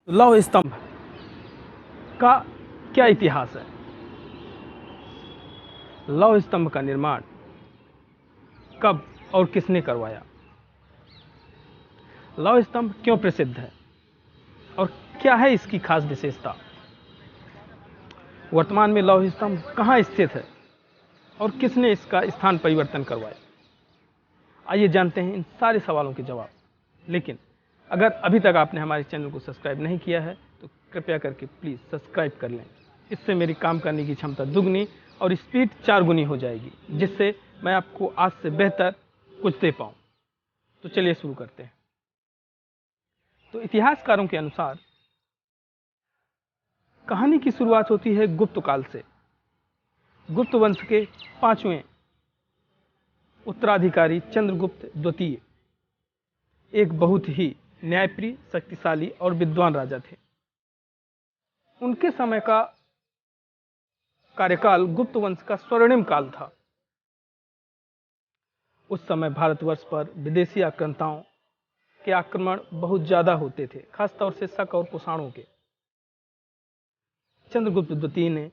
लौह स्तंभ का क्या इतिहास है? लौह स्तंभ का निर्माण कब और किसने करवाया? लौह स्तंभ क्यों प्रसिद्ध है और क्या है इसकी खास विशेषता? वर्तमान में लौह स्तंभ कहाँ स्थित है और किसने इसका स्थान परिवर्तन करवाया? आइए जानते हैं इन सारे सवालों के जवाब। लेकिन अगर अभी तक आपने हमारे चैनल को सब्सक्राइब नहीं किया है तो कृपया करके प्लीज़ सब्सक्राइब कर लें। इससे मेरी काम करने की क्षमता दुगनी और स्पीड 4 गुनी हो जाएगी, जिससे मैं आपको आज से बेहतर कुछ दे पाऊँ। तो चलिए शुरू करते हैं। तो इतिहासकारों के अनुसार कहानी की शुरुआत होती है गुप्त काल से। गुप्त वंश के 5वें उत्तराधिकारी चंद्रगुप्त द्वितीय एक बहुत ही न्यायप्रिय, शक्तिशाली और विद्वान राजा थे। उनके समय का कार्यकाल गुप्त वंश का स्वर्णिम काल था। उस समय भारतवर्ष पर विदेशी आक्रांताओं के आक्रमण बहुत ज्यादा होते थे, खासतौर से शक और कुषाणों के। चंद्रगुप्त द्वितीय ने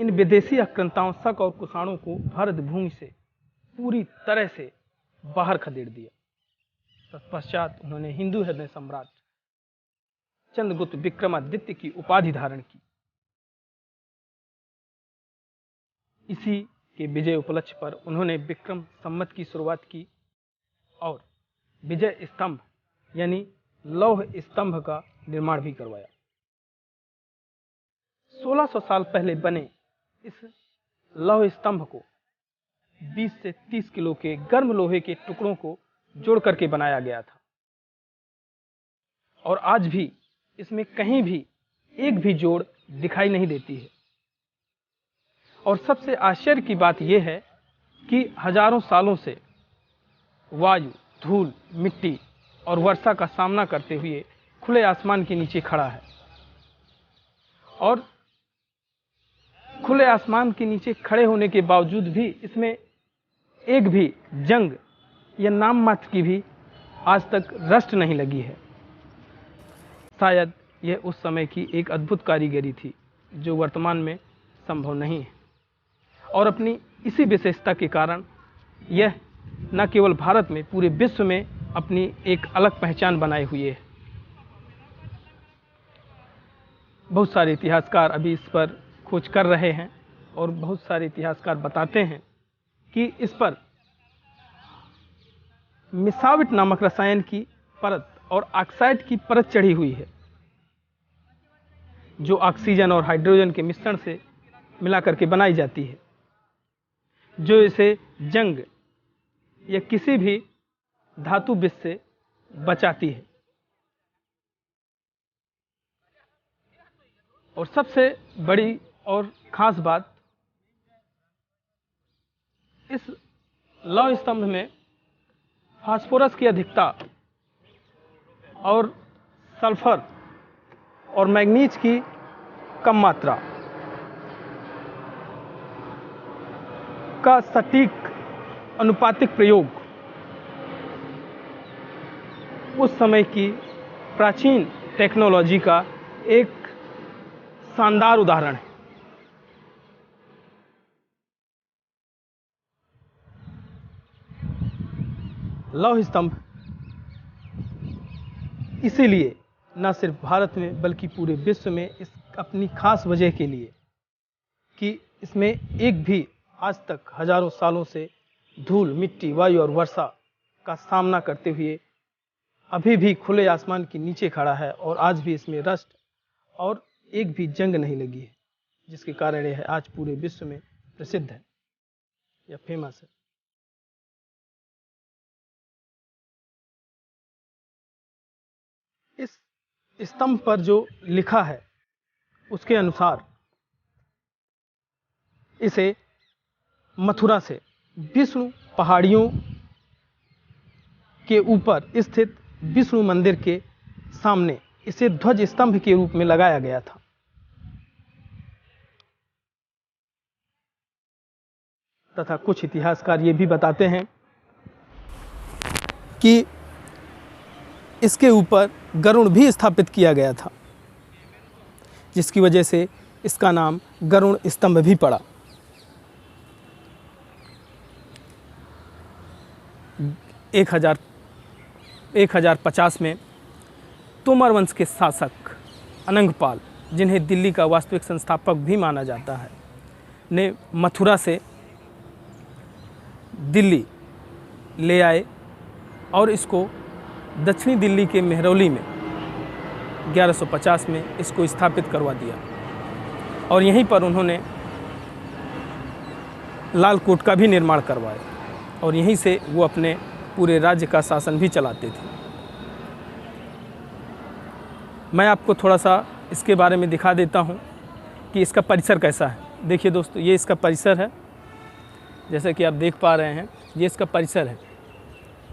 इन विदेशी आक्रांताओं, शक और कुषाणों को भारत भूमि से पूरी तरह से बाहर खदेड़ दिया। तत्पश्चात उन्होंने हिंदू हृदय सम्राट चंद्रगुप्त विक्रमादित्य की उपाधि धारण की। इसी के विजय उपलक्ष्य पर उन्होंने विक्रम संवत की शुरुआत की और विजय स्तंभ यानी लौह स्तंभ का निर्माण भी करवाया। 1600 साल पहले बने इस लौह स्तंभ को 20 से 30 किलो के गर्म लोहे के टुकड़ों को जोड़ करके बनाया गया था और आज भी इसमें कहीं भी एक भी जोड़ दिखाई नहीं देती है। और सबसे आश्चर्य की बात यह है कि हजारों सालों से वायु, धूल, मिट्टी और वर्षा का सामना करते हुए खुले आसमान के नीचे खड़ा है और खुले आसमान के नीचे खड़े होने के बावजूद भी इसमें एक भी जंग या नाम मात्र की भी आज तक रस्ट नहीं लगी है। शायद यह उस समय की एक अद्भुत कारीगरी थी जो वर्तमान में संभव नहीं है और अपनी इसी विशेषता के कारण यह न केवल भारत में, पूरे विश्व में अपनी एक अलग पहचान बनाए हुए है। बहुत सारे इतिहासकार अभी इस पर खोज कर रहे हैं और बहुत सारे इतिहासकार बताते हैं कि इस पर मिसाविट नामक रसायन की परत और ऑक्साइड की परत चढ़ी हुई है, जो ऑक्सीजन और हाइड्रोजन के मिश्रण से मिला करके बनाई जाती है, जो इसे जंग या किसी भी धातु विष से बचाती है। और सबसे बड़ी और खास बात, इस लौह स्तंभ में फास्फोरस की अधिकता और सल्फर और मैग्नीज की कम मात्रा का सटीक अनुपातिक प्रयोग उस समय की प्राचीन टेक्नोलॉजी का एक शानदार उदाहरण है। लौह स्तंभ इसीलिए न सिर्फ भारत में बल्कि पूरे विश्व में इस अपनी खास वजह के लिए कि इसमें एक भी आज तक हजारों सालों से धूल, मिट्टी, वायु और वर्षा का सामना करते हुए अभी भी खुले आसमान के नीचे खड़ा है और आज भी इसमें रस्ट और एक भी जंग नहीं लगी है, जिसके कारण यह आज पूरे विश्व में प्रसिद्ध है या फेमस है। इस स्तंभ पर जो लिखा है उसके अनुसार इसे मथुरा से विष्णु पहाड़ियों के ऊपर स्थित विष्णु मंदिर के सामने इसे ध्वज स्तंभ के रूप में लगाया गया था। तथा कुछ इतिहासकार ये भी बताते हैं कि इसके ऊपर गरुड़ भी स्थापित किया गया था, जिसकी वजह से इसका नाम गरुड़ स्तंभ भी पड़ा। 1050 में तोमर वंश के शासक अनंगपाल, जिन्हें दिल्ली का वास्तविक संस्थापक भी माना जाता है, ने मथुरा से दिल्ली ले आए और इसको दक्षिणी दिल्ली के मेहरौली में 1150 में इसको स्थापित करवा दिया। और यहीं पर उन्होंने लाल कोट का भी निर्माण करवाया और यहीं से वो अपने पूरे राज्य का शासन भी चलाते थे। मैं आपको थोड़ा सा इसके बारे में दिखा देता हूँ कि इसका परिसर कैसा है। देखिए दोस्तों, ये इसका परिसर है, जैसा कि आप देख पा रहे हैं, ये इसका परिसर है।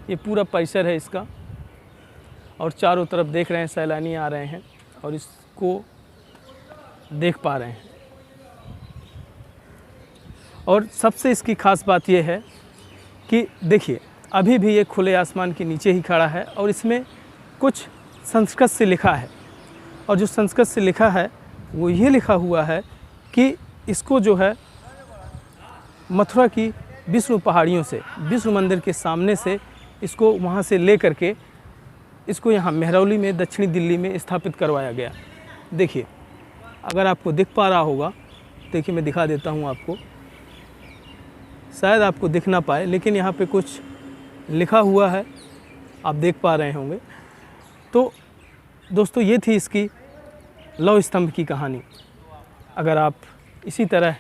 ये पूरा परिसर है इसका, और चारों तरफ देख रहे हैं सैलानी आ रहे हैं और इसको देख पा रहे हैं। और सबसे इसकी ख़ास बात यह है कि देखिए, अभी भी ये खुले आसमान के नीचे ही खड़ा है और इसमें कुछ संस्कृत से लिखा है। और जो संस्कृत से लिखा है वो ये लिखा हुआ है कि इसको जो है मथुरा की विष्णु पहाड़ियों से, विष्णु मंदिर के सामने से इसको वहाँ से ले करके इसको यहाँ मेहरौली में दक्षिणी दिल्ली में स्थापित करवाया गया। देखिए, अगर आपको दिख पा रहा होगा, देखिए मैं दिखा देता हूँ आपको, शायद आपको दिख ना पाए लेकिन यहाँ पे कुछ लिखा हुआ है, आप देख पा रहे होंगे। तो दोस्तों, ये थी इसकी लौह स्तंभ की कहानी। अगर आप इसी तरह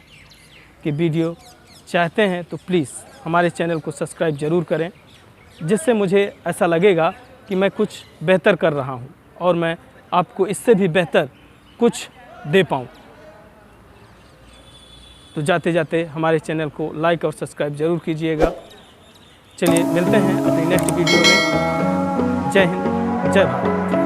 की वीडियो चाहते हैं तो प्लीज़ हमारे चैनल को सब्सक्राइब ज़रूर करें, जिससे मुझे ऐसा लगेगा कि मैं कुछ बेहतर कर रहा हूं और मैं आपको इससे भी बेहतर कुछ दे पाऊं। तो जाते जाते हमारे चैनल को लाइक और सब्सक्राइब ज़रूर कीजिएगा। चलिए मिलते हैं अपनी नेक्स्ट वीडियो में। जय हिंद, जय भारत।